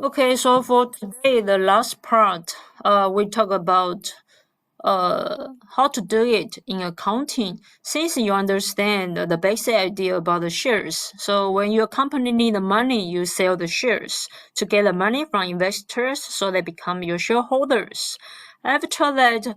Okay, so for today, the last part, we talk about how to do it in accounting. Since you understand the basic idea about the shares, so when your company need the money, you sell the shares to get the money from investors, so they become your shareholders. After that,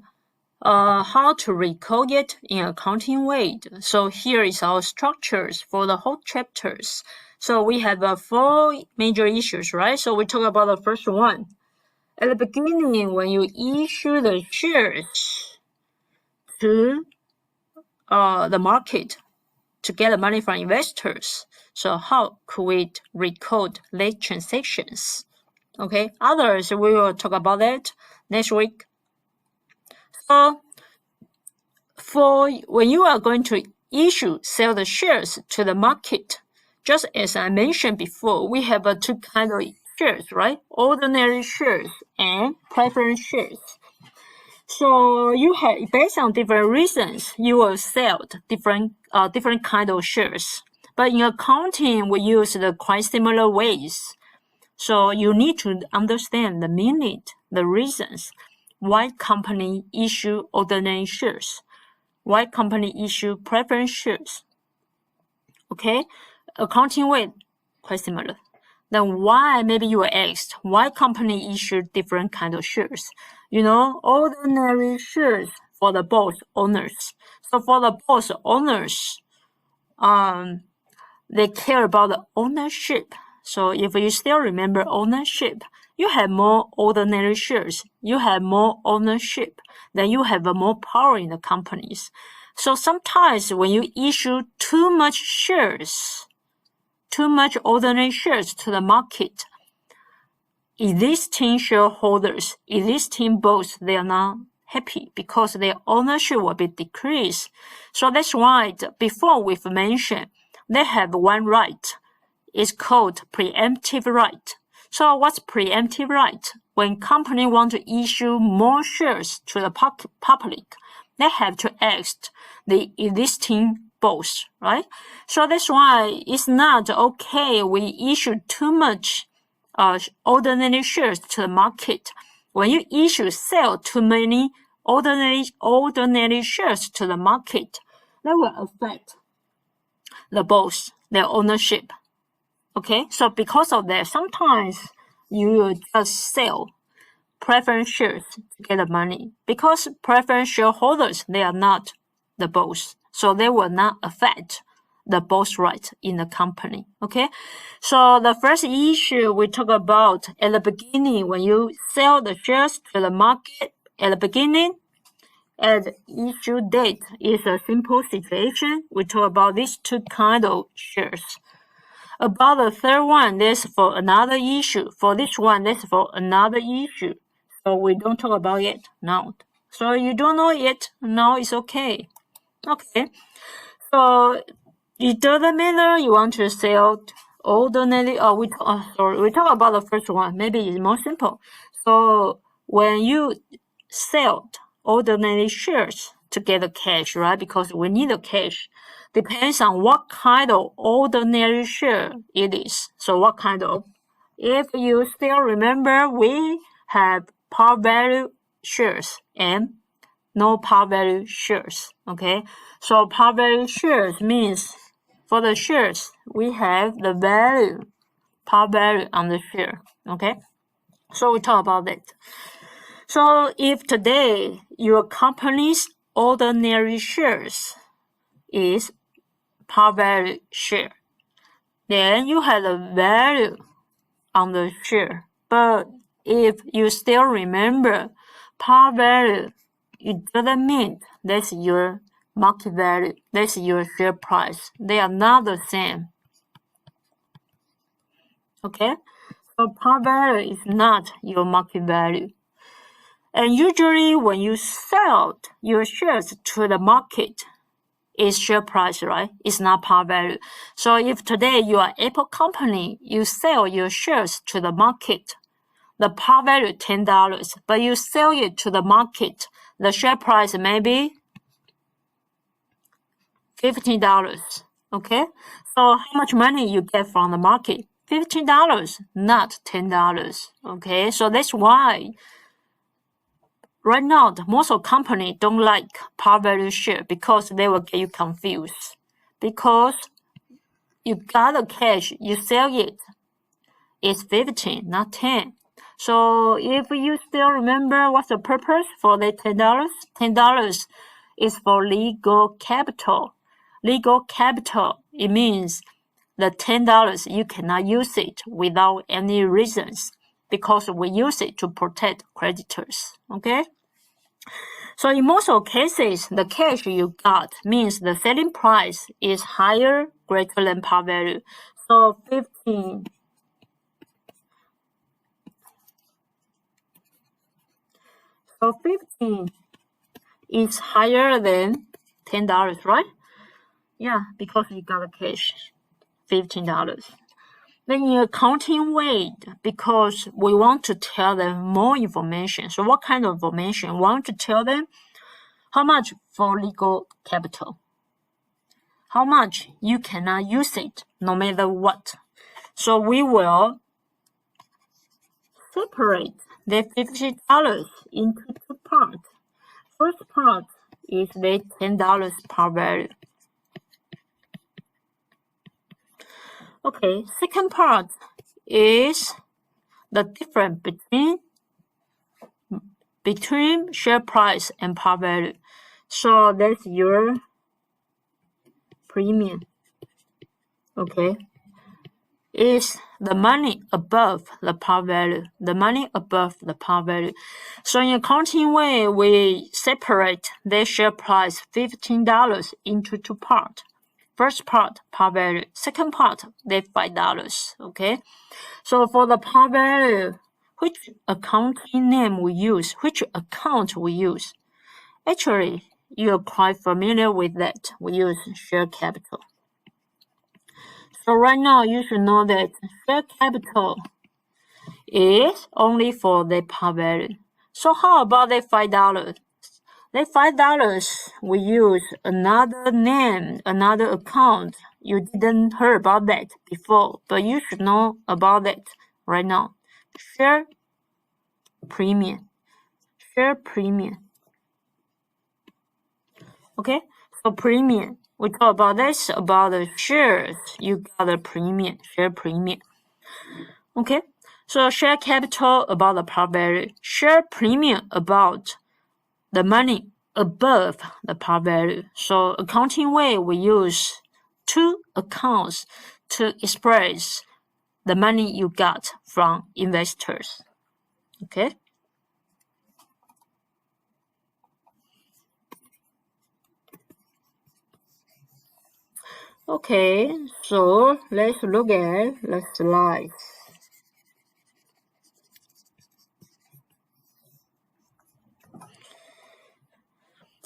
how to recode it in accounting way. So here is our structures for the whole chapters. So we have 4 major issues, right? So we talk about the first one. At the beginning, when you issue the shares to the market to get the money from investors, so how could we record late transactions? Okay, others we will talk about that next week. So for when you are going to sell the shares to the market, just as I mentioned before, we have 2 kinds of shares, right? Ordinary shares and preference shares. So you have, based on different reasons, you will sell different kind of shares. But in accounting, we use the quite similar ways. So you need to understand the meaning, the reasons why company issue ordinary shares, why company issue preference shares. Okay, accounting way quite similar. Then why, maybe you were asked, why company issue different kind of shares? You know, ordinary shares for the both owners. So for the both owners, they care about the ownership. So if you still remember ownership, you have more ordinary shares, you have more ownership, then you have more power in the companies. So sometimes when you issue too much shares, too much ordinary shares to the market, existing shareholders, existing boards, they are not happy because their ownership will be decreased. So that's why before we've mentioned they have one right. It's called preemptive right. So what's preemptive right? When company want to issue more shares to the public, they have to ask the existing boards, right? So that's why it's not okay we issue too much ordinary shares to the market. When you sell too many ordinary shares to the market, that will affect the boss, their ownership. Okay, so because of that, sometimes you will just sell preference shares to get the money. Because preference shareholders, they are not the boss, so they will not affect the boss rights in the company. Okay, so the first issue we talk about at the beginning, when you sell the shares to the market at the beginning, at issue date is a simple situation. We talk about these 2 kind of shares. About the third one, that's for another issue. For this one, that's for another issue. So we don't talk about it now. So you don't know it, now it's okay. Okay. So it doesn't matter you want to sell ordinary, we talk about the first one. Maybe it's more simple. So when you sell ordinary shares to get the cash, right? Because we need the cash. Depends on what kind of ordinary share it is. So what kind of? If you still remember, we have par value shares and no par value shares. Okay, so par value shares means for the shares we have the value, par value on the share. Okay, so we talk about that. So if today your company's ordinary shares is par value share, then you have the value on the share. But if you still remember par value, it doesn't mean that's your market value, that's your share price. They are not the same. Okay, so par value is not your market value. And usually when you sell your shares to the market, it's share price, right? It's not par value. So if today you are Apple company, you sell your shares to the market, the par value $10, but you sell it to the market, the share price maybe $15. Okay, so how much money you get from the market? $15, not $10. Okay, so that's why right now most of companies don't like par value share because they will get you confused. Because you got the cash, you sell it, it's 15, not 10. So if you still remember what's the purpose for the $10, $10 is for legal capital. Legal capital, it means the $10 you cannot use it without any reasons because we use it to protect creditors. Okay? So in most of cases, the cash you got means the selling price is higher, greater than par value. So 15 is higher than $10, right? Yeah, because you got the cash, $15. Then in accounting way, because we want to tell them more information. So what kind of information? We want to tell them how much for legal capital. How much you cannot use it no matter what. So we will separate the $50 into two parts. First part is the $10 par value. Okay, second part is the difference between share price and par value. So that's your premium. Okay, is the money above the par value. The money above the par value. So in accounting way, we separate the share price $15 into two parts. First part, par value. Second part, the $5. Okay. So for the par value, which accounting name we use? Which account we use? Actually, you are quite familiar with that. We use share capital. So right now, you should know that share capital is only for the par value. So how about the $5? The $5, we use another name, another account. You didn't hear about that before, but you should know about that right now. Share premium. Share premium. Okay, so premium. We talk about this, about the shares. You got a premium, share premium. Okay, so share capital about the par value. Share premium about the money above the par value. So accounting way, we use two accounts to express the money you got from investors. Okay. Okay, so let's look at the slides.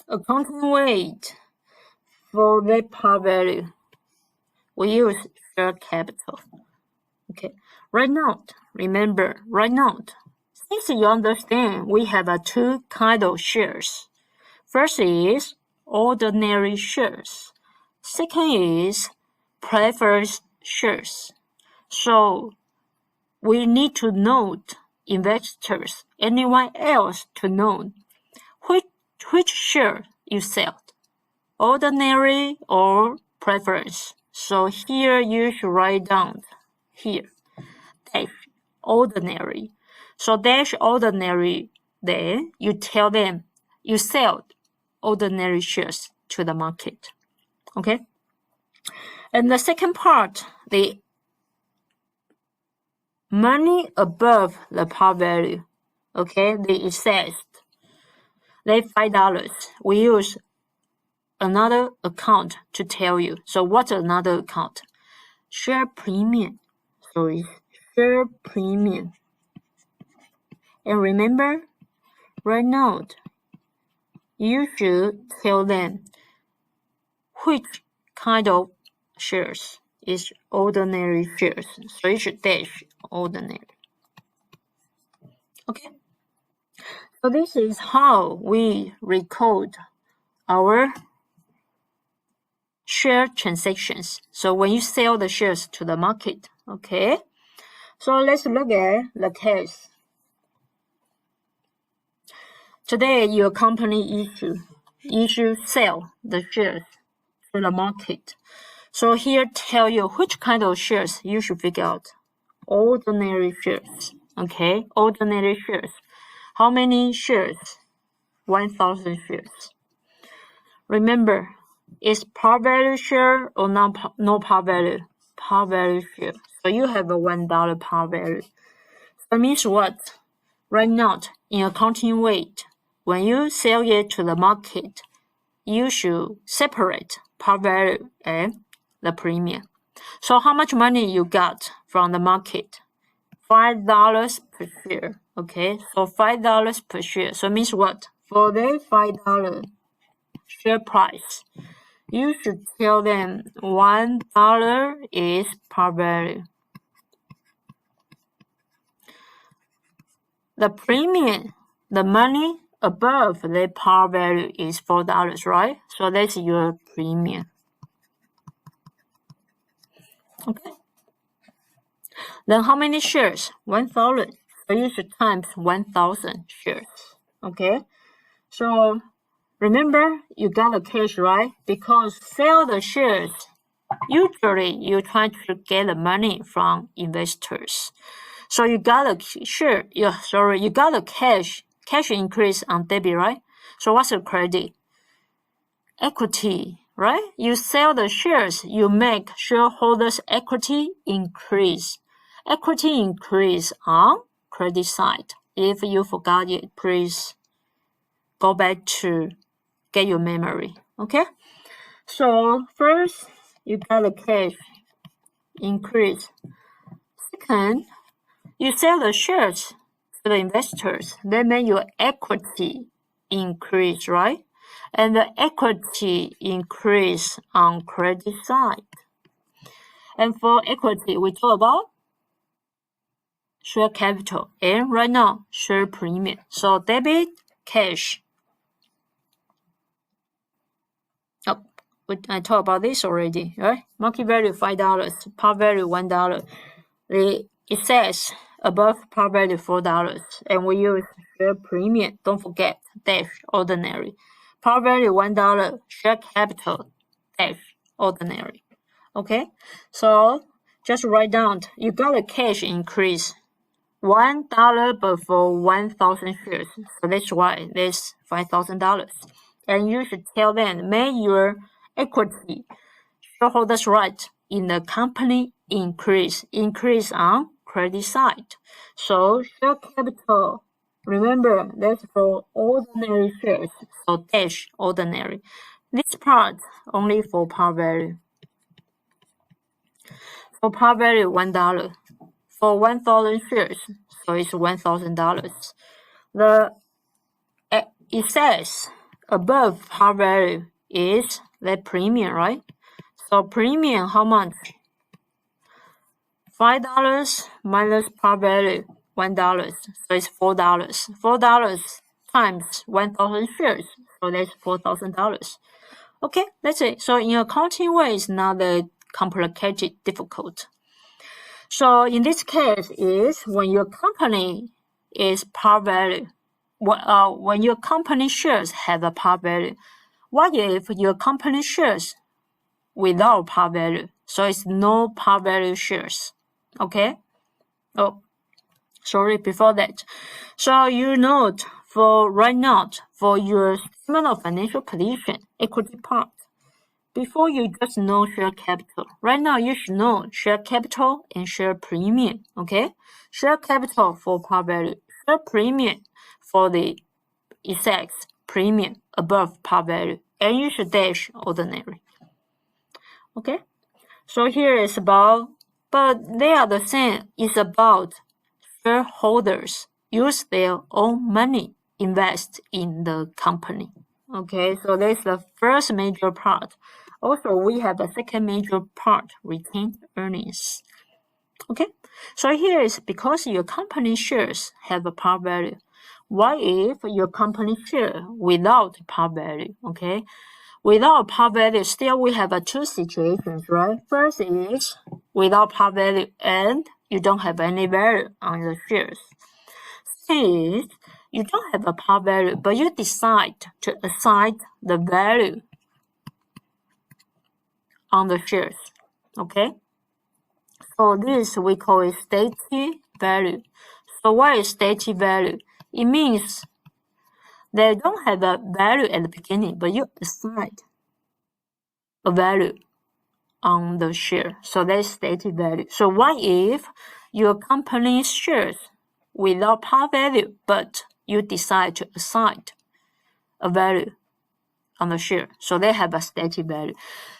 Accounting weight for the par value, we use share capital. Okay, right now, remember, right now, since you understand, we have two kind of shares. First is ordinary shares. Second is preferred shares. So we need to note investors, anyone else to know which share you sell, ordinary or preference. So here you should write down here, dash ordinary. So dash ordinary, then you tell them you sell ordinary shares to the market. Okay? And the second part, the money above the par value. Okay, the excess. They $5. We use another account to tell you. So what's another account? Share premium. Sorry, share premium. And remember, right now, you should tell them which kind of shares is ordinary shares. So you should dash ordinary. Okay. So this is how we record our share transactions. So when you sell the shares to the market, okay, So let's look at the case. Today, your company sell the shares to the market. So here tell you which kind of shares you should figure out. Ordinary shares. Okay, ordinary shares. How many shares? 1,000 shares. Remember, is par value share or no par value? Par value share. So you have a $1 par value. That means what? Right now, in accounting weight, when you sell it to the market, you should separate par value and the premium. So how much money you got from the market? $5 per share. Okay, so $5 per share. So it means what? For the $5 share price, you should tell them $1 is par value. The premium, the money above the par value is $4, right? So that's your premium. Okay. Then how many shares? 1,000. So you should times 1,000 shares. Okay. So remember, you got the cash, right? Because sell the shares, usually you try to get the money from investors. So you got a share, you got a cash increase on debit, right? So what's the credit? Equity, right? You sell the shares, you make shareholders' equity increase. Equity increase on credit side. If you forgot it, please go back to get your memory, okay? So first, you got the cash increase. Second, you sell the shares to the investors. That means your equity increase, right? And the equity increase on credit side. And for equity, we talk about share capital and right now share premium. So debit, cash. Oh, I talked about this already, right? Market value $5, par value $1. It says above par value $4, and we use share premium. Don't forget dash ordinary. Par value $1, share capital dash ordinary. Okay, so just write down. You got a cash increase $1 before 1,000 shares. So that's why there's $5,000. And you should tell them, may your equity shareholders' right in the company increase on credit side. So share capital, remember that's for ordinary shares, so dash ordinary. This part only for par value. For par value $1. For 1,000 shares, so it's $1,000. It says above par value is the premium, right? So premium how much? $5 minus par value $1, so it's $4. $4 times 1,000 shares, so that's $4,000. Okay, that's it. So in accounting way, it's not that complicated, difficult. So in this case, is when your company is par value, when your company shares have a par value. What if your company shares without par value? So it's no par value shares. Okay. Oh, sorry, before that. So you note for right now, for your statement of financial position, equity part, before you just know share capital. Right now, you should know share capital and share premium, okay? Share capital for par value, share premium for the exact premium above par value, and you should dash ordinary, okay? So here is about, but they are the same. It's about shareholders use their own money, invest in the company. Okay, so that's the first major part. Also, we have the second major part, retained earnings. Okay, so here is because your company shares have a par value. What if your company share without par value? Okay, without par value, still we have two situations, right? First is without par value and you don't have any value on the shares. Second is you don't have a par value, but you decide to assign the value on the shares. Okay? So this we call it stated value. So what is stated value? It means they don't have a value at the beginning, but you assign a value on the share. So that's stated value. So what if your company's shares without par value, but you decide to assign a value on the share? So they have a stated value.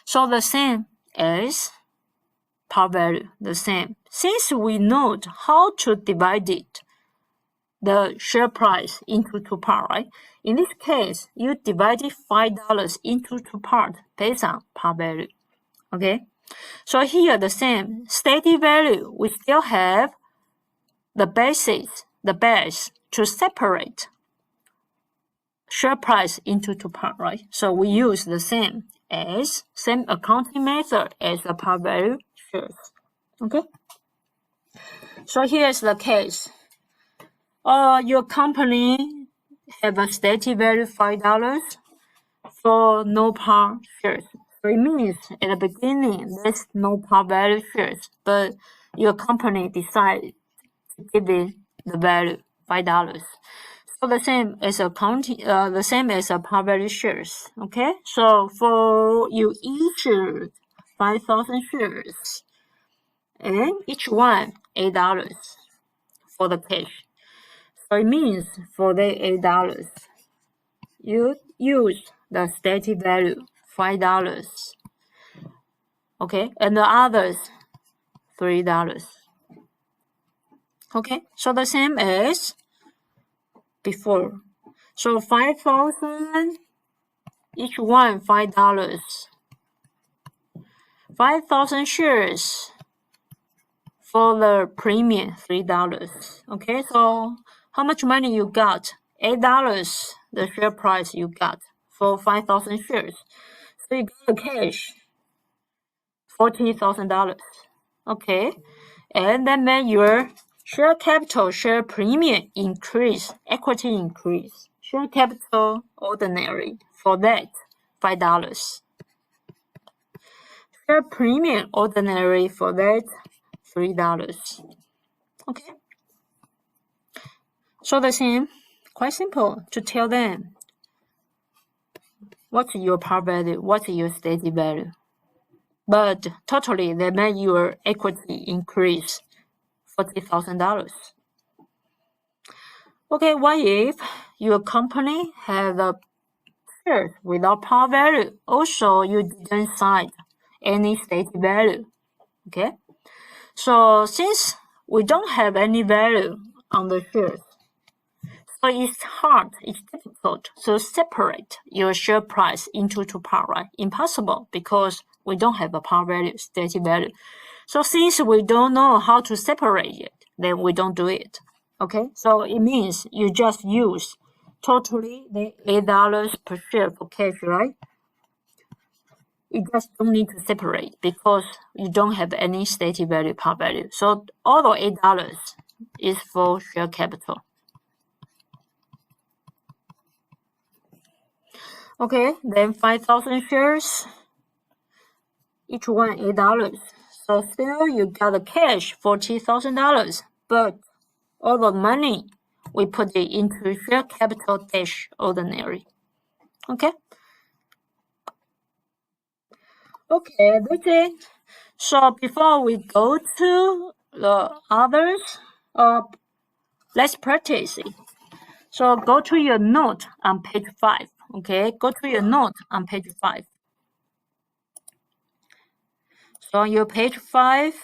So the same as par value, the same. Since we know how to divide it, the share price into two parts, right? In this case, you divided $5 into two parts based on par value. Okay? So here the same stated value, we still have the base to separate share price into two parts, right? So we use the same accounting method as the par value shares. Okay? So here's the case. Your company have a stated value $5 for no par shares. So it means at the beginning there's no par value shares, but your company decided to give it the value $5. So the same as a par value shares. Okay, so for you issued 5,000 shares, and each one $8 for the cash. So it means for the $8, you use the stated value $5. Okay, and the others $3. Okay, so the same as before. So 5,000, each one $5. 5,000 shares for the premium $3. Okay, so how much money you got? $8 the share price you got for 5,000 shares. So you got the cash $40,000. Okay, and that meant your share capital, share premium increase, equity increase, share capital ordinary for that $5. Share premium ordinary for that $3. Okay. So the same, quite simple to tell them what's your par value, what's your stated value. But totally, they make your equity increase $40,000. Okay, what if your company has a shares without par value? Also, you didn't cite any stated value. Okay, so since we don't have any value on the shares, so it's difficult to separate your share price into two parts, right? Impossible because we don't have a par value, stated value. So since we don't know how to separate it, then we don't do it. Okay, so it means you just use totally the $8 per share for cash, right? You just don't need to separate because you don't have any stated value, par value. So all the $8 is for share capital. Okay, then 5,000 shares, each one $8. So still you got the cash $40,000, but all the money we put it into share capital dash ordinary. Okay. Okay, that's it. So before we go to the others, let's practice it. So go to your note on page 5. Okay, go to your note on page 5. So on your page 5,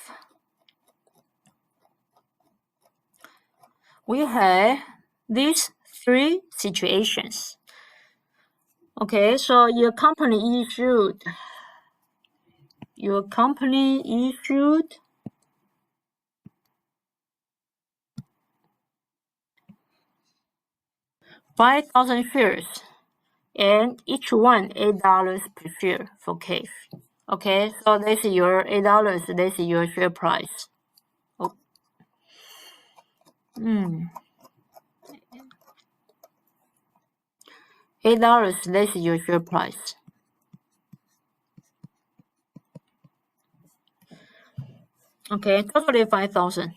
we have these 3 situations. Okay, so your company issued $5,000 shares and each one $8 per share for cash. Okay, so this is your $8. This is your share price. Oh. $8. This is your share price. Okay, totally 5,000.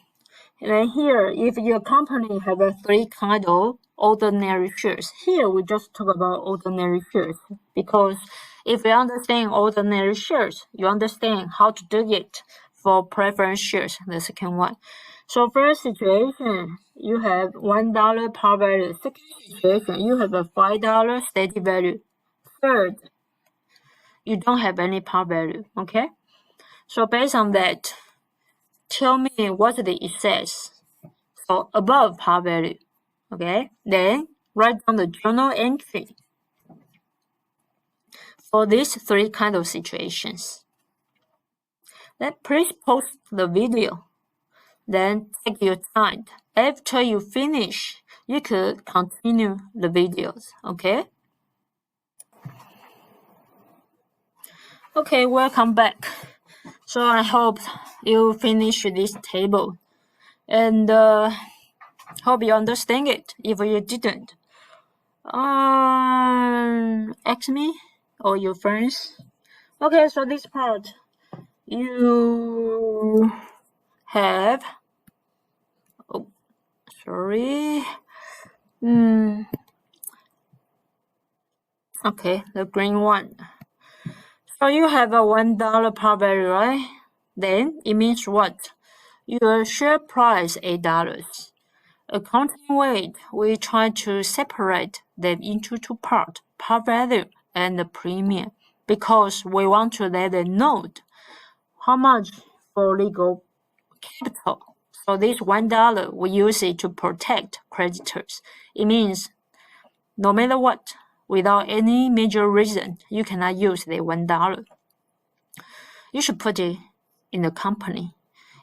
And then here, if your company have a 3 kind of ordinary shares, here we just talk about ordinary shares because if you understand ordinary shares, you understand how to do it for preference shares, the second one. So first situation, you have $1 par value. Second situation, you have a $5 steady value. Third, you don't have any par value, okay? So based on that, tell me what it says. So above par value, okay? Then write down the journal entry for these 3 kind of situations. Then please pause the video. Then take your time. After you finish, you could continue the videos, okay? Okay, welcome back. So I hope you finish this table and hope you understand it. If you didn't, ask me or your friends. Okay, so this part you have okay, the green one. So you have a $1 par value, right? Then it means what? Your share price $8. Accounting weight, we try to separate them into 2 parts, par value and the premium, because we want to let them know how much for legal capital. So this $1, we use it to protect creditors. It means no matter what, without any major reason, you cannot use the $1. You should put it in the company.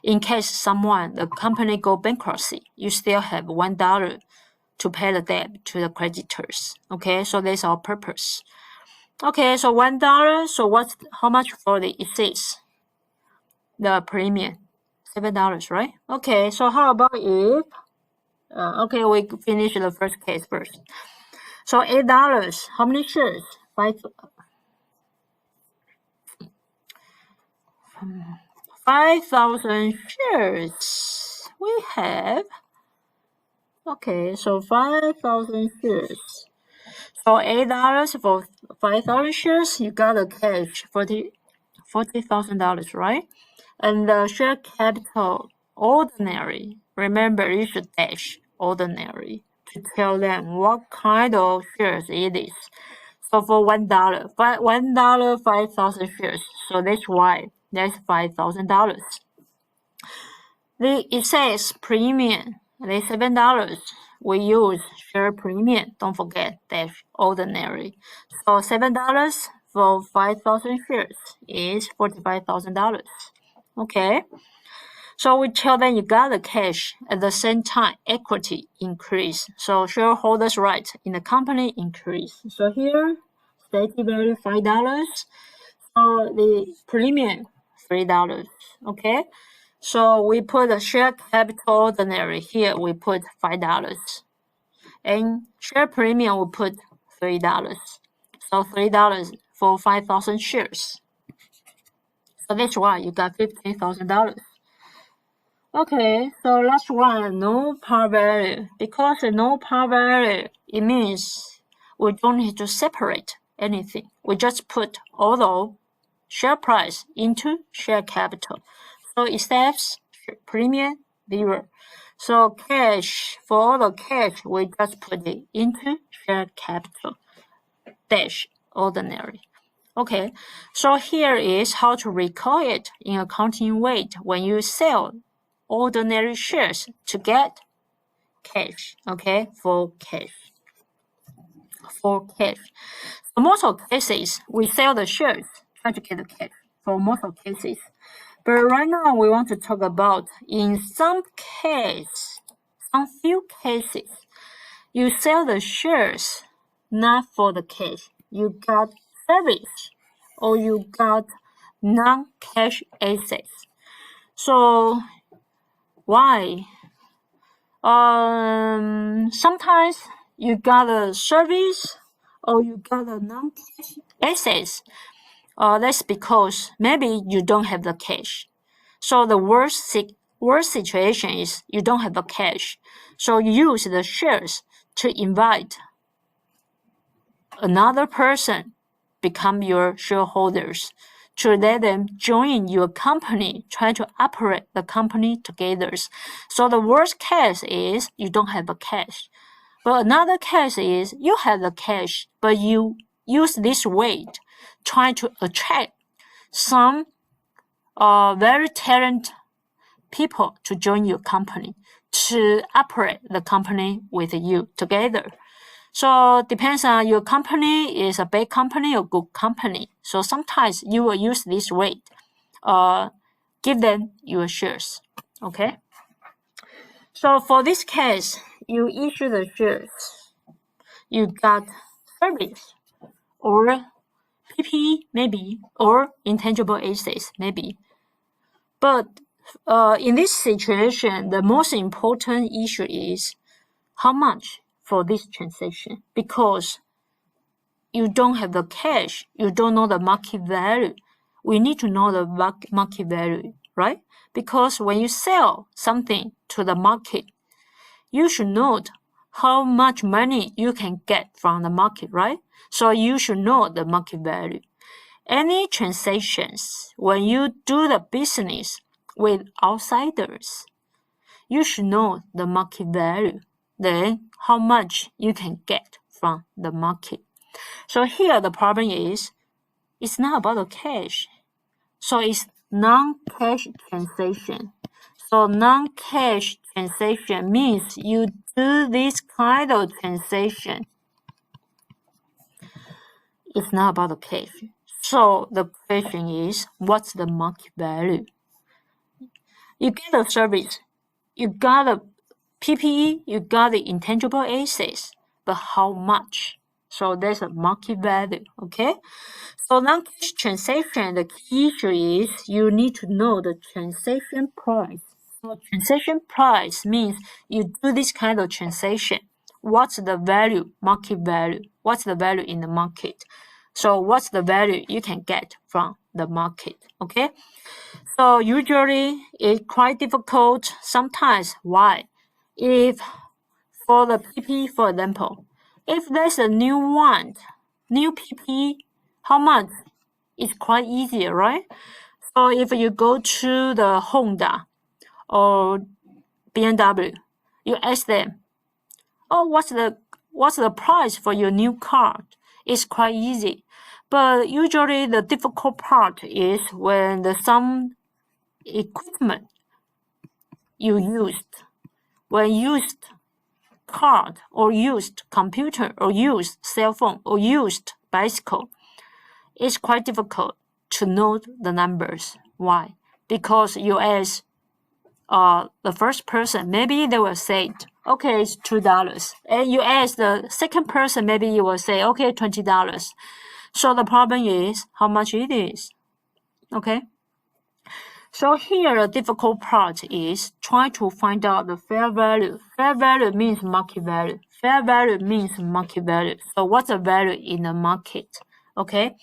In case the company go bankruptcy, you still have $1 to pay the debt to the creditors. Okay, so that's our purpose. Okay, so $1. So how much for the excess? The premium, $7, right? Okay, so how about if? Okay, we finish the first case first. So $8. How many shares? 5,000 shares. We have. Okay, so 5,000 shares. So $8 for 5,000 shares, you got a cash $40,000, right? And the share capital ordinary. Remember, you should dash ordinary to tell them what kind of shares it is. So for $1, $1, 5,000 shares. So that's why that's $5,000. It says premium. The $7 we use share premium. Don't forget dash ordinary. So $7 for 5,000 shares is $45,000. Okay. So we tell them you got the cash at the same time equity increase. So shareholders' rights in the company increase. So here stated value $5. So the premium $3. Okay. So we put the share capital ordinary here. We put $5, and share premium we put $3. So $3 for 5,000 shares. So that's why you got $15,000. Okay, so last one, no par value. Because no par value, it means we don't need to separate anything. We just put all the share price into share capital. So it saves premium 0. So cash, for all the cash, we just put it into share capital dash ordinary. Okay, so here is how to record it in accounting weight when you sell ordinary shares to get cash. Okay, for cash. For cash. For most of cases, we sell the shares, try to get the cash. For most of cases. But right now, we want to talk about in some few cases, you sell the shares not for the cash. You got service or you got non-cash assets. So why? Sometimes you got a service or you got a non-cash assets. That's because maybe you don't have the cash. So the worst situation is you don't have the cash. So you use the shares to invite another person become your shareholders, to let them join your company, try to operate the company together. So the worst case is you don't have the cash. But another case is you have the cash, but you use this way, try to attract some very talented people to join your company, to operate the company with you together. So depends on your company is a bad company or good company. So sometimes you will use this way. Give them your shares. Okay. So for this case, you issue the shares. You got service or PPE maybe or intangible assets maybe. But in this situation, the most important issue is how much for this transaction, because you don't have the cash, you don't know the market value. We need to know the market value, right? Because when you sell something to the market, you should know how much money you can get from the market, right? So you should know the market value. Any transactions, when you do the business with outsiders, you should know the market value, then how much you can get from the market. So here the problem is, it's not about the cash. So it's non-cash transaction. So non-cash transaction means you do this kind of transaction. It's not about the cash. So the question is, what's the market value? You get a service, you got a PPE, you got the intangible assets, but how much? So there's a market value, okay? So non-cash transaction, the key issue is you need to know the transaction price. So transaction price means you do this kind of transaction. What's the value, market value? What's the value in the market? So what's the value you can get from the market, okay? So usually it's quite difficult sometimes. Why? If for the PP, for example, if there's a new one, new PP, how much? It's quite easy, right? So if you go to the Honda or BMW, you ask them, oh, what's the price for your new car? It's quite easy. But usually the difficult part is when some equipment you used, when used card or used computer or used cell phone or used bicycle, it's quite difficult to know the numbers. Why? Because you ask the first person, maybe they will say, okay, it's $2. And you ask the second person, maybe you will say, okay, $20. So the problem is how much it is. Okay? So here the difficult part is trying to find out the fair value. Fair value means market value. Fair value means market value. So what's the value in the market? Okay?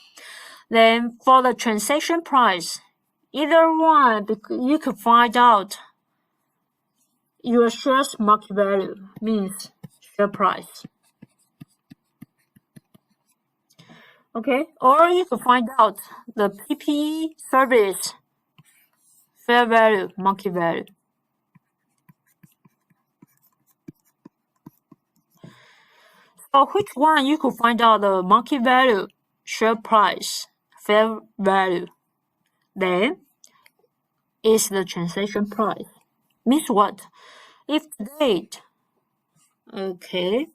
Then for the transaction price, either one, you could find out your share's market value means share price. Okay? Or you could find out the PPE service fair value, market value. So which one you could find out the market value, share price, fair value? Then is the transaction price. Means what? If date, okay,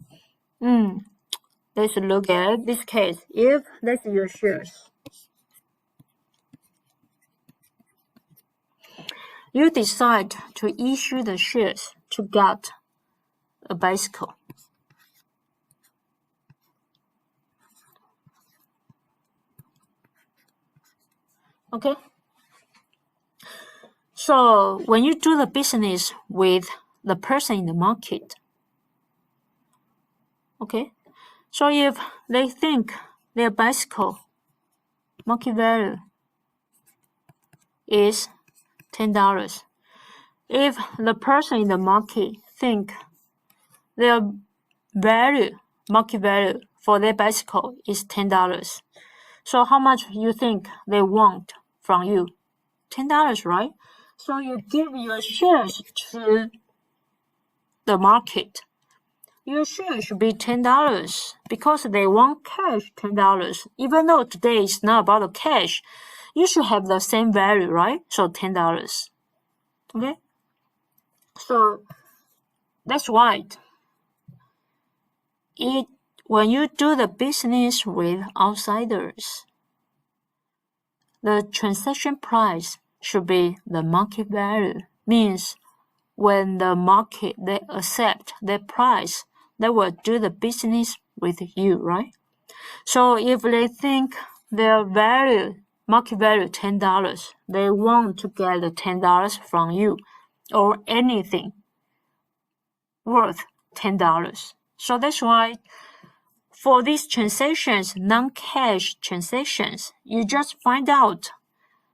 let's look at this case. If that's your shares, you decide to issue the shares to get a bicycle. Okay? So when you do the business with the person in the market, okay? So if they think their bicycle market value is $10, if the person in the market think their market value for their bicycle is $10, so how much you think they want from you? $10, right? So you give your shares to the market. Your share should be $10 because they want cash $10. Even though today is not about the cash, you should have the same value, right? So $10. Okay? So that's right. When you do the business with outsiders, the transaction price should be the market value. Means when the market they accept their price, they will do the business with you, right? So if they think their market value $10, they want to get the $10 from you or anything worth $10. So that's why for these transactions, non-cash transactions, you just find out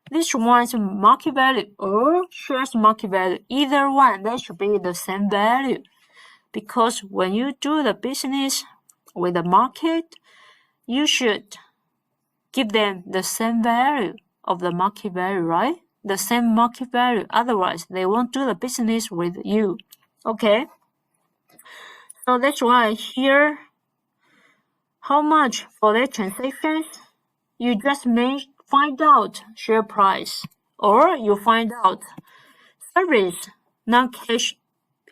this one's market value or shares market value. Either one, they should be the same value. Because when you do the business with the market, you should give them the same value of the market value, right? The same market value. Otherwise, they won't do the business with you. Okay? So that's why here, how much for their transactions? You just may find out share price, or you find out service non-cash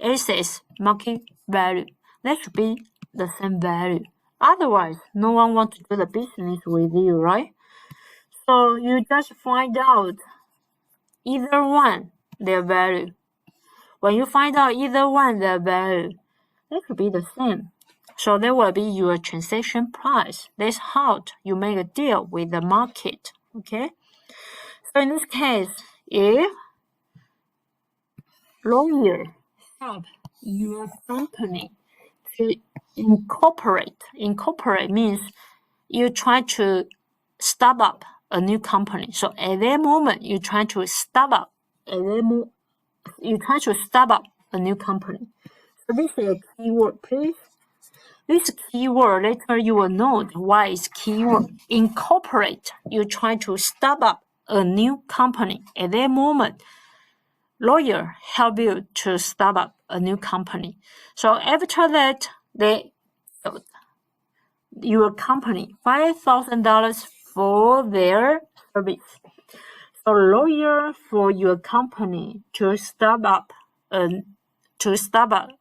assets market value. That should be the same value. Otherwise, no one wants to do the business with you, right? So you just find out either one their value. When you find out either one their value, that should be the same. So that will be your transaction price. That's how you make a deal with the market. Okay? So in this case, if lawyer help your company to incorporate means you try to start up a new company. So at that moment, you try to start up a new company. So this is a keyword, please. This keyword, later you will note why it's keyword. Incorporate, you try to start up a new company. At that moment, lawyer help you to start up a new company. So after that, your company $5,000 for their service. So lawyer for your company to start up a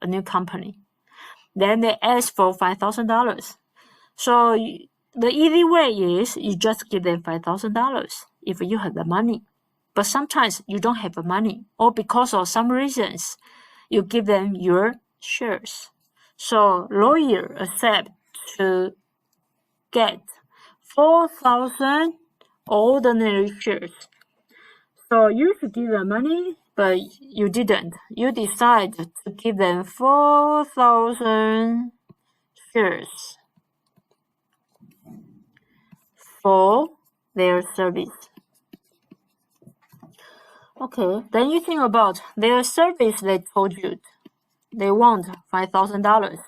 new company. Then they ask for $5,000. So the easy way is you just give them $5,000 if you have the money. But sometimes you don't have the money, or because of some reasons, you give them your shares. So lawyer accept to get 4,000 ordinary shares. So you should give them money, but you didn't. You decide to give them 4,000 shares for their service. Okay, then you think about their service. They told you they want $5,000.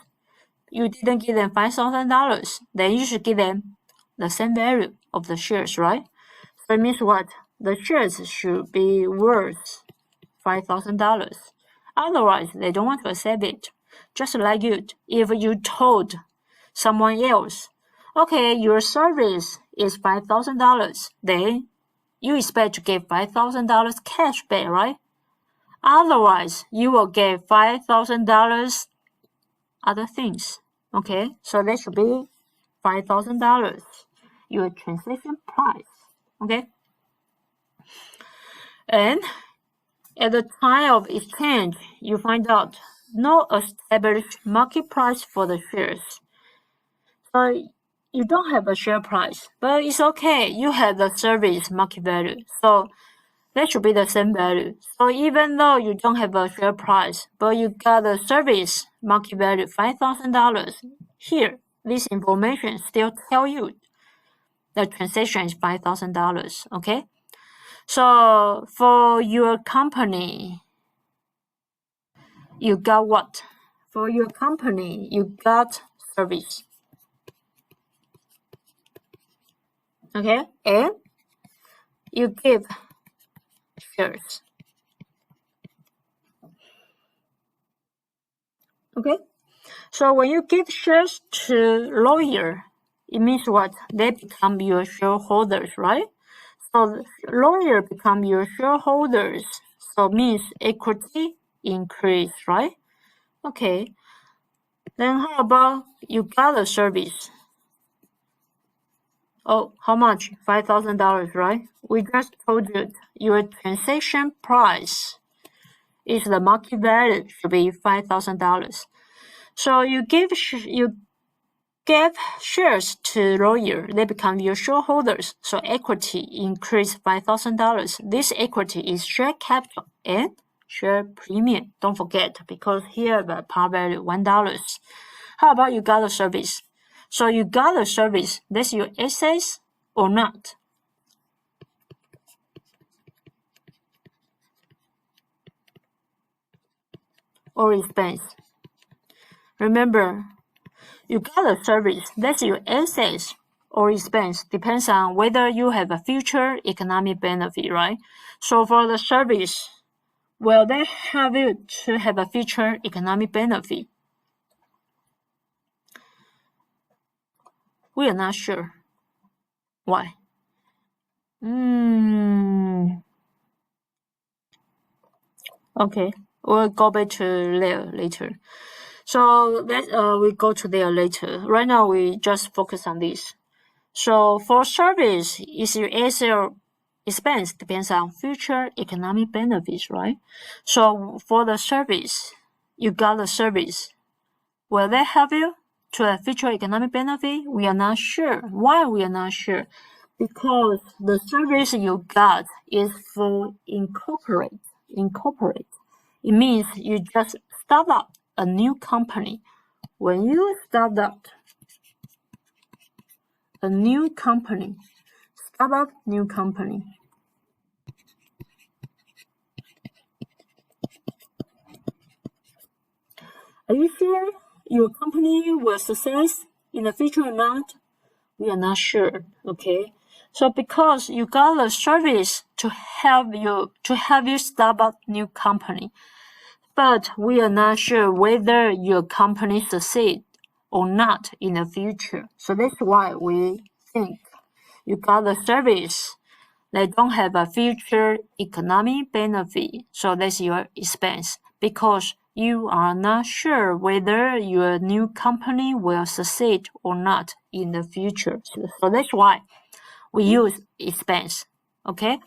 You didn't give them $5,000. Then you should give them the same value of the shares, right? So it means what? The shares should be worth $5,000. Otherwise, they don't want to accept it. Just like you, if you told someone else, okay, your service is $5,000, then you expect to get $5,000 cash back, right? Otherwise, you will get $5,000 other things. Okay, so that should be $5,000, your transaction price. Okay, and at the time of exchange, you find out no established market price for the shares. So you don't have a share price, but it's okay. You have the service market value, so that should be the same value. So even though you don't have a share price, but you got the service market value $5,000, here this information still tell you the transaction is $5,000. Okay, so for your company, you got what? For your company, you got service. Okay, and you give shares. Okay, so when you give shares to lawyer, it means what? They become your shareholders, right? So lawyer become your shareholders. So means equity increase, right? Okay. Then how about you got a service? Oh, how much? $5,000, right? We just told you your transaction price is the market value should be $5,000. So you gave shares to lawyer, they become your shareholders. So equity increase $5,000. This equity is share capital and share premium. Don't forget, because here the par value $1. How about you got a service? So you got a service. That's your assets or not? Or expense? Remember, you got a service. That's your assets or expense. Depends on whether you have a future economic benefit, right? So for the service, will they have you to have a future economic benefit? We are not sure. Why? Okay, we'll go back to there later. So we go to there later. Right now, we just focus on this. So for service, is your asset expense depends on future economic benefits, right? So for the service, you got the service. Will they help you to a future economic benefit? We are not sure. Why we are not sure? Because the service you got is for incorporate. It means you just start up a new company. When you start up a new company, are you sure your company will success in the future or not? We are not sure. Okay. So because you got a service to help you start up new company, but we are not sure whether your company succeed or not in the future. So that's why we think you got a service. They don't have a future economic benefit, so that's your expense because you are not sure whether your new company will succeed or not in the future. So that's why we use expense. Okay?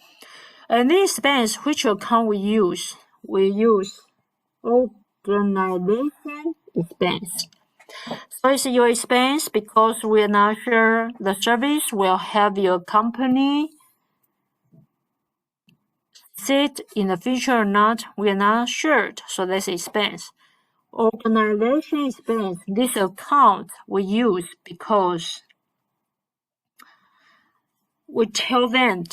And this expense, which account we use? We use organization expense. So it's your expense because we are not sure the service will help your company succeed in the future or not. We are not sure. So that's expense. Organization expense. This account we use because we tell them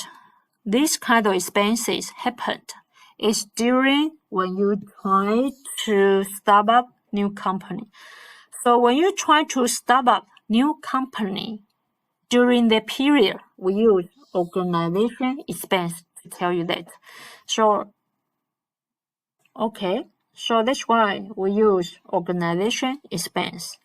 this kind of expenses happened. It's during when you try to start up new company. So when you try to start up new company, during the period, we use organization expense to tell you that. So, okay, so that's why we use organization expense.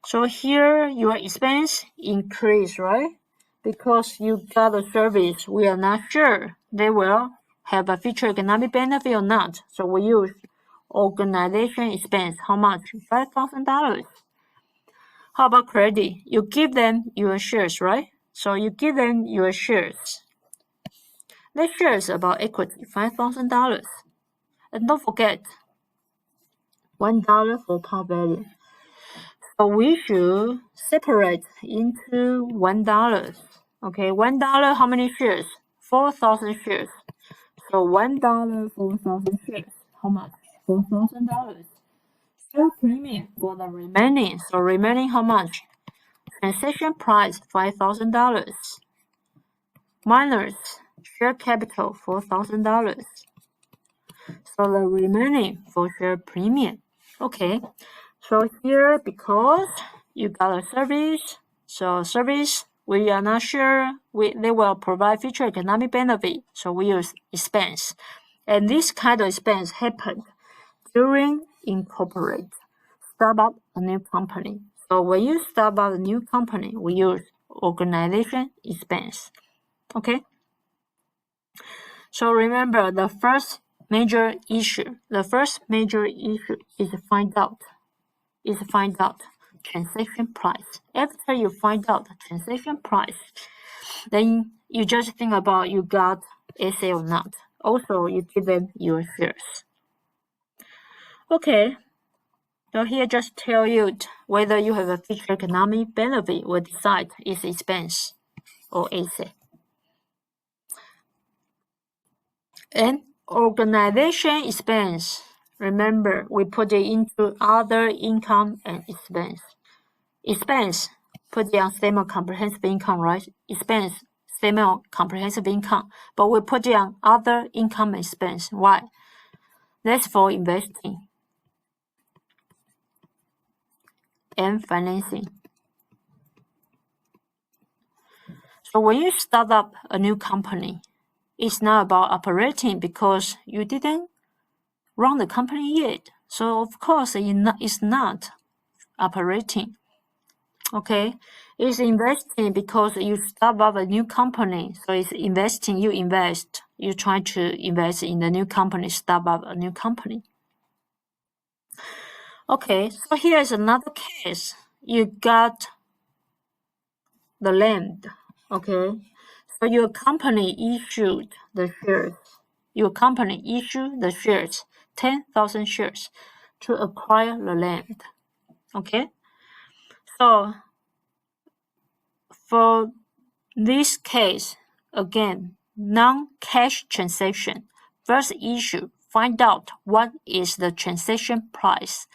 So here your expense increase, right? Because you got a service, we are not sure they will have a future economic benefit or not. So we use organization expense. How much? $5,000. How about credit? You give them your shares, right? So you give them your shares. The shares about equity, $5,000. And don't forget, $1 for par value. So we should separate into $1. Okay, $1, how many shares? 4,000 shares. So $1, 4,000 shares. How much? $4,000. Share premium for the remaining. So remaining how much? Transaction price $5,000 minus share capital $4,000. So the remaining for share premium. Okay. So here, because you got a service, so service, we are not sure they will provide future economic benefit, so we use expense. And this kind of expense happened during incorporate, start up a new company. So when you start up a new company, we use organization expense. Okay? So remember the first major issue is find out transaction price. After you find out the transaction price, then you just think about you got SA or not. Also, you give them your shares. Okay. So here just tell you whether you have a future economic benefit will decide is expense or asset. And organization expense. Remember, we put it into other income and expense. Expense, put it on statement of comprehensive income, right? Expense, statement of comprehensive income. But we put it on other income and expense. Why? That's for investing and financing. So when you start up a new company, it's not about operating because you didn't run the company yet. So of course it's not operating. Okay, it's investing because you start up a new company. So it's investing, you invest. You try to invest in the new company, start up a new company. Okay, so here's another case. You got the land. Okay, so your company issued the shares. Your company issued the shares, 10,000 shares, to acquire the land. Okay? So, for this case, again, non-cash transaction. First issue, find out what is the transaction price.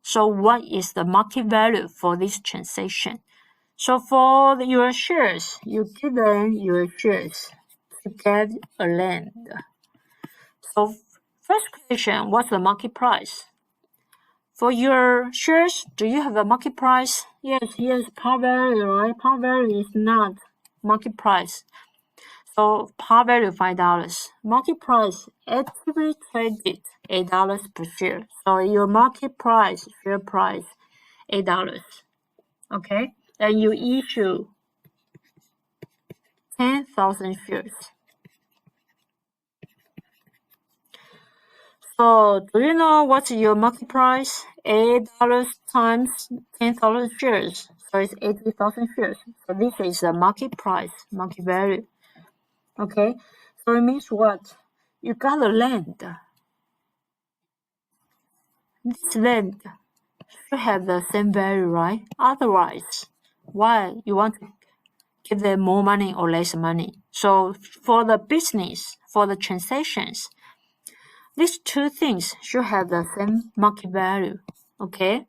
So, what is the market value for this transaction? So, for your shares, you give them your shares to get a land. So, first question, what's the market price? For your shares, do you have a market price? Yes, par value, right? Par value is not market price. So par value $5. Market price actively traded $8 per share. So your market price, share price, $8. Okay? And you issue 10,000 shares. So do you know what's your market price? $8 times 10,000 shares. So it's 80,000 shares. So this is the market price, market value. Okay, so it means what? You got a land. This land should have the same value, right? Otherwise, why you want to give them more money or less money? So for the business, for the transactions, these two things should have the same market value. Okay?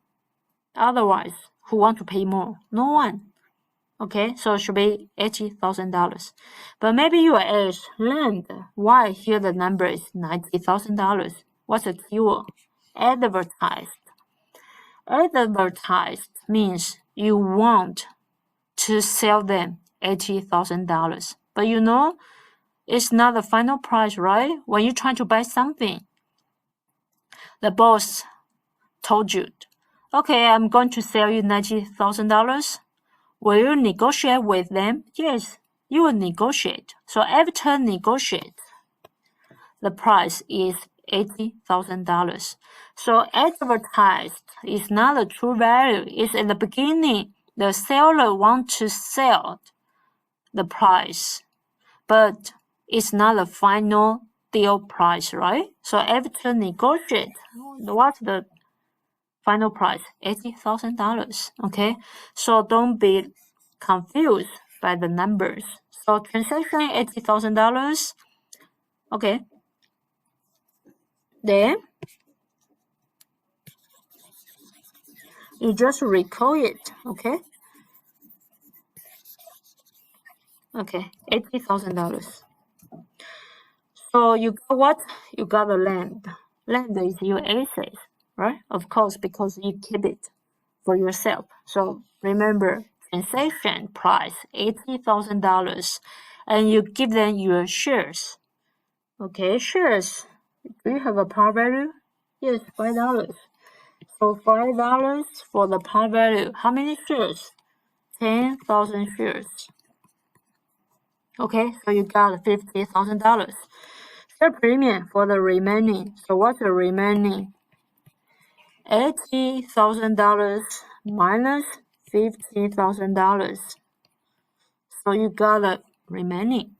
Otherwise, who want to pay more? No one. Okay, so it should be $80,000. But maybe you ask, land, why here the number is $90,000? What's the keyword? Advertised. Advertised means you want to sell them $80,000. But you know, it's not the final price, right? When you try to buy something, the boss told you, okay, I'm going to sell you $90,000. Will you negotiate with them? Yes, you will negotiate. So after negotiate, the price is $80,000. So advertised is not the true value. It's at the beginning. The seller wants to sell the price, but it's not the final deal price, right? So after negotiate, what's the final price $80,000. Okay, so don't be confused by the numbers. So transaction $80,000. Okay, then you just recall it. Okay, $80,000. So you got what? You got the land. Land is your asset, right? Of course, because you keep it for yourself. So remember, transaction price $80,000, and you give them your shares. Okay, shares. Do you have a par value? Yes, $5. So $5 for the par value. How many shares? 10,000 shares. Okay, so you got $50,000. Share premium for the remaining. So what's the remaining? $80,000 minus $50,000. So you got the remaining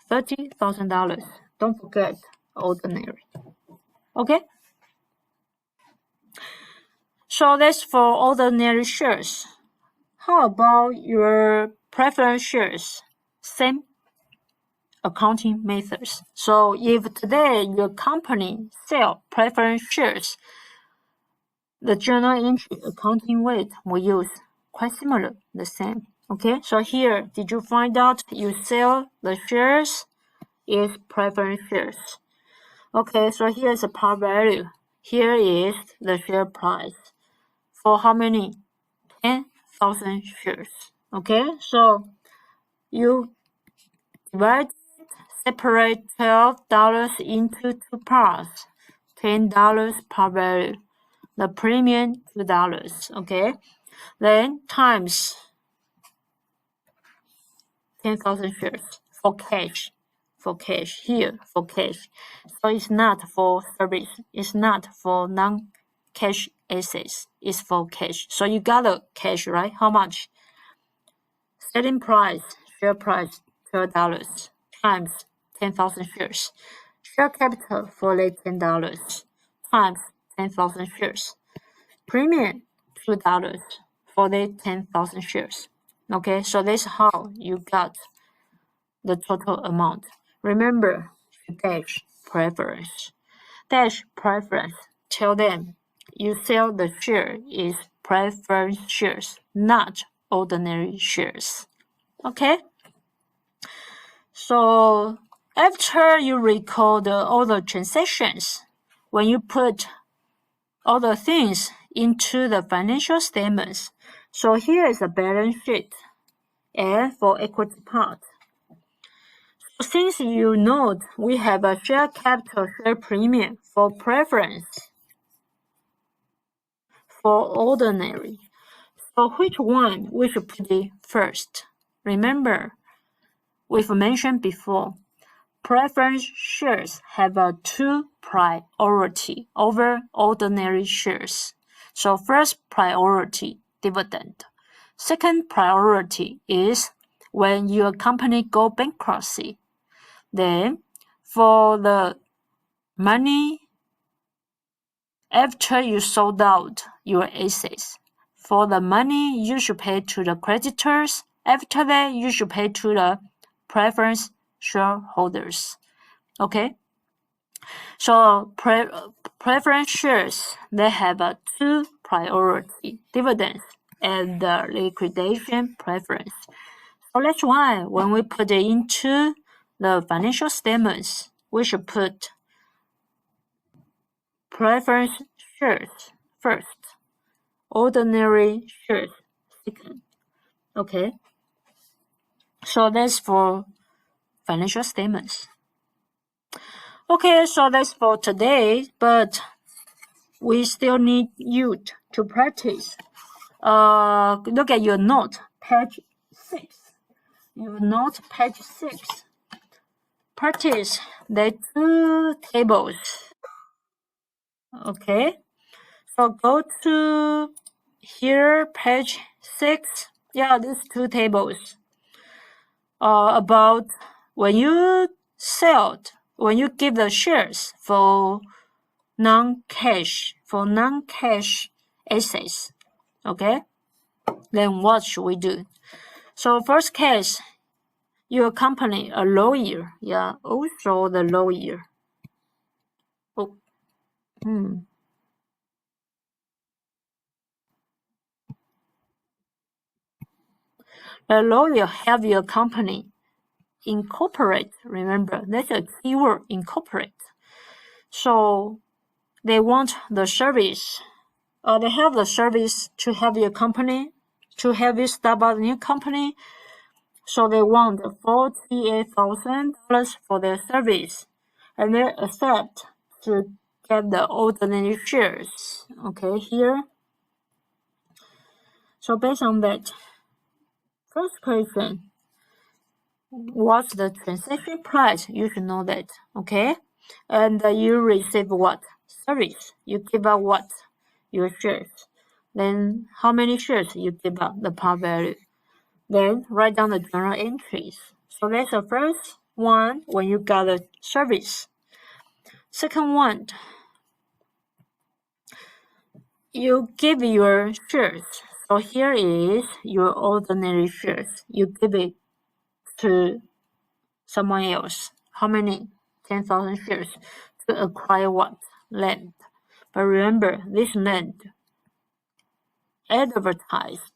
$30,000. Don't forget ordinary. Okay? So that's for ordinary shares. How about your preference shares? Same accounting methods. So if today your company sell preference shares, the journal entry accounting weight will use quite similar, the same. Okay, so here, did you find out you sell the shares is preference shares? Okay, so here's the par value. Here is the share price. For how many? 10,000 shares. Okay, so you separate $12 into two parts. $10 par value. The premium $2. Okay, then times 10,000 shares for cash. For cash here for cash. So it's not for service. It's not for non-cash assets. It's for cash. So you got the cash, right? How much? Selling price, share price $12 times 10,000 shares. Share capital for the $10 times 10,000 shares. Premium $2 for the 10,000 shares. Okay, so that's how you got the total amount. Remember, dash preference. Dash preference. Tell them you sell the share is preference shares, not ordinary shares. Okay? So after you record all the transactions, when you put all the things into the financial statements, so here is a balance sheet and for equity part. Since you note we have a share capital share premium for preference for ordinary. So which one we should put it first? Remember, we've mentioned before, preference shares have a two priority over ordinary shares. So first priority, dividend. Second priority is when your company go bankruptcy. Then for the money after you sold out your assets, for the money you should pay to the creditors. After that, you should pay to the preference shareholders. Okay? So preference shares, they have a two priority, dividends and the liquidation preference. So that's why when we put it into the financial statements, we should put preference shares first, ordinary shares second. Okay, so that's for financial statements. Okay, so that's for today, but we still need you to practice. Look at your note, page 6. Your note, page 6. Practice the two tables. Okay, so go to here, page 6. Yeah, these two tables. About when you give the shares for non-cash assets. Okay? Then what should we do? So first case, your company, a lawyer. Yeah, also the lawyer. Oh, The lawyer have your company incorporate. Remember, that's a keyword, incorporate. So they want the service. They have the service to have your company, to have you start a new company. So they want $48,000 for their service, and they accept to get the ordinary shares. Okay, here. So based on that, first question, what's the transaction price? You should know that. Okay, and you receive what service? You give out what? Your shares. Then how many shares you give out? The par value. Then write down the journal entries. So that's the first one when you got a service. Second one, you give your shares. So here is your ordinary shares. You give it to someone else. How many? 10,000 shares to acquire what? Land. But remember, this land advertised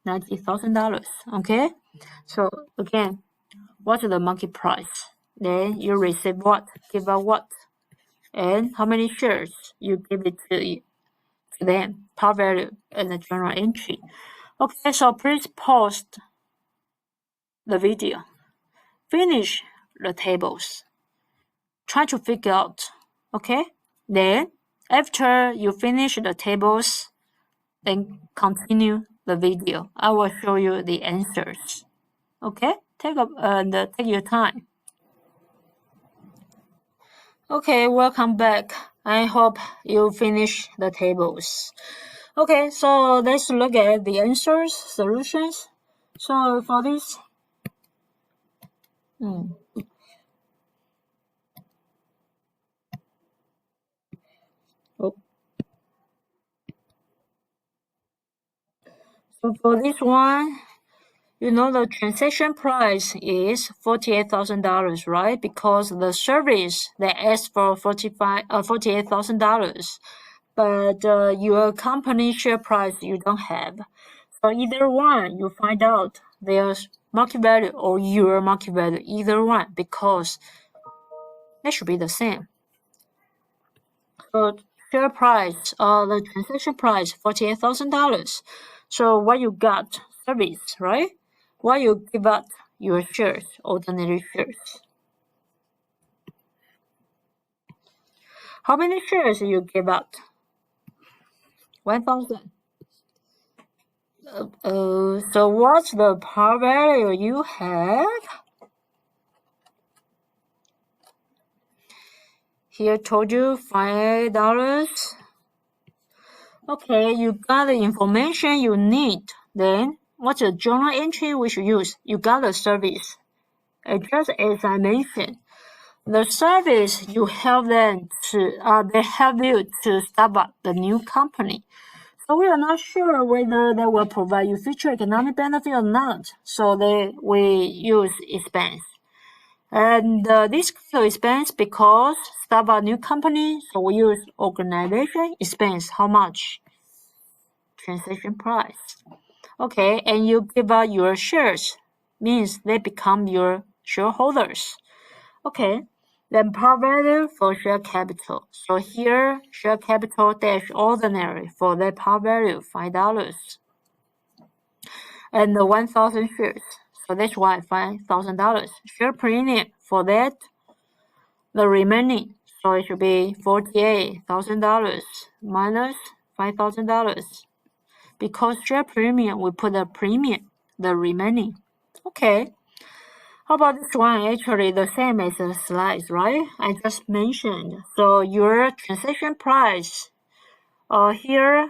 $90,000. Okay? So again, what's the market price? Then you receive what? Give out what? And how many shares you give it to them? Par value and the journal entry. Okay, so please pause the video. Finish the tables. Try to figure out. Okay? Then, after you finish the tables, then continue the video. I will show you the answers. Okay? Take your time. Okay, welcome back. I hope you finish the tables. Okay, so let's look at the answers, solutions. So for this, so for this one, you know the transaction price is $48,000, right? Because the service they asked for $48,000, but your company share price you don't have. So either one, you find out their market value or your market value, either one, because they should be the same. So share price, the transaction price, $48,000. So what you got, service, right? What you give up your shares, ordinary shares. How many shares you give up? 1,000. So what's the par value you have? Here told you $5. Okay, you got the information you need. Then what's the journal entry we should use? You got the service. And just as I mentioned, the service you help them to they help you to start up the new company. So we are not sure whether they will provide you future economic benefit or not. So we use expense. And this kind of expense because start a new company, so we use organization expense. How much? Transaction price. Okay, and you give out your shares, means they become your shareholders. Okay, then par value for share capital. So here, share capital dash ordinary for that par value, $5. And the 1,000 shares. So that's why $5,000. Share premium for that, the remaining. So it should be $48,000 minus $5,000. Because share premium, we put the premium, the remaining. Okay. How about this one? Actually, the same as the slides, right? I just mentioned. So your transaction price, here,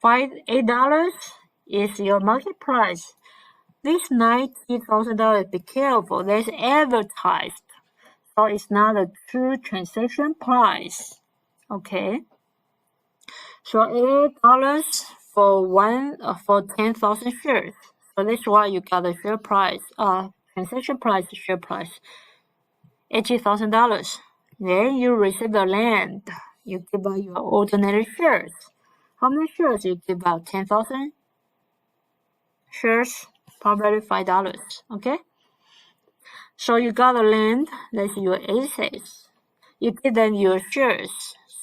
$8 is your market price. This $90,000, be careful. That's advertised, so it's not a true transaction price. Okay. So $8 for 10,000 shares. So that's why you got the share price, transaction price, share price, $80,000. Then you receive the land. You give out your ordinary shares. How many shares you give out? 10,000 shares, par value $5. Okay. So you got the land. That's your assets. You give them your shares,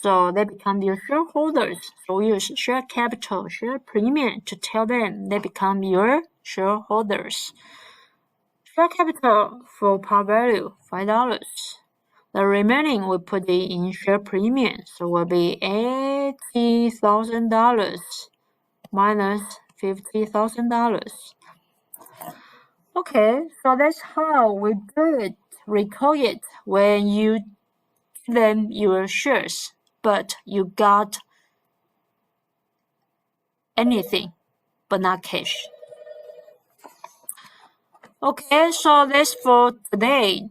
so they become your shareholders. So we use share capital, share premium to tell them they become your shareholders. Share capital for par value $5. The remaining we put it in share premium, so will be $80,000 minus $50,000. Okay, so that's how we do it. Recall it when you give them your shares, but you got anything but not cash. Okay, so that's for today.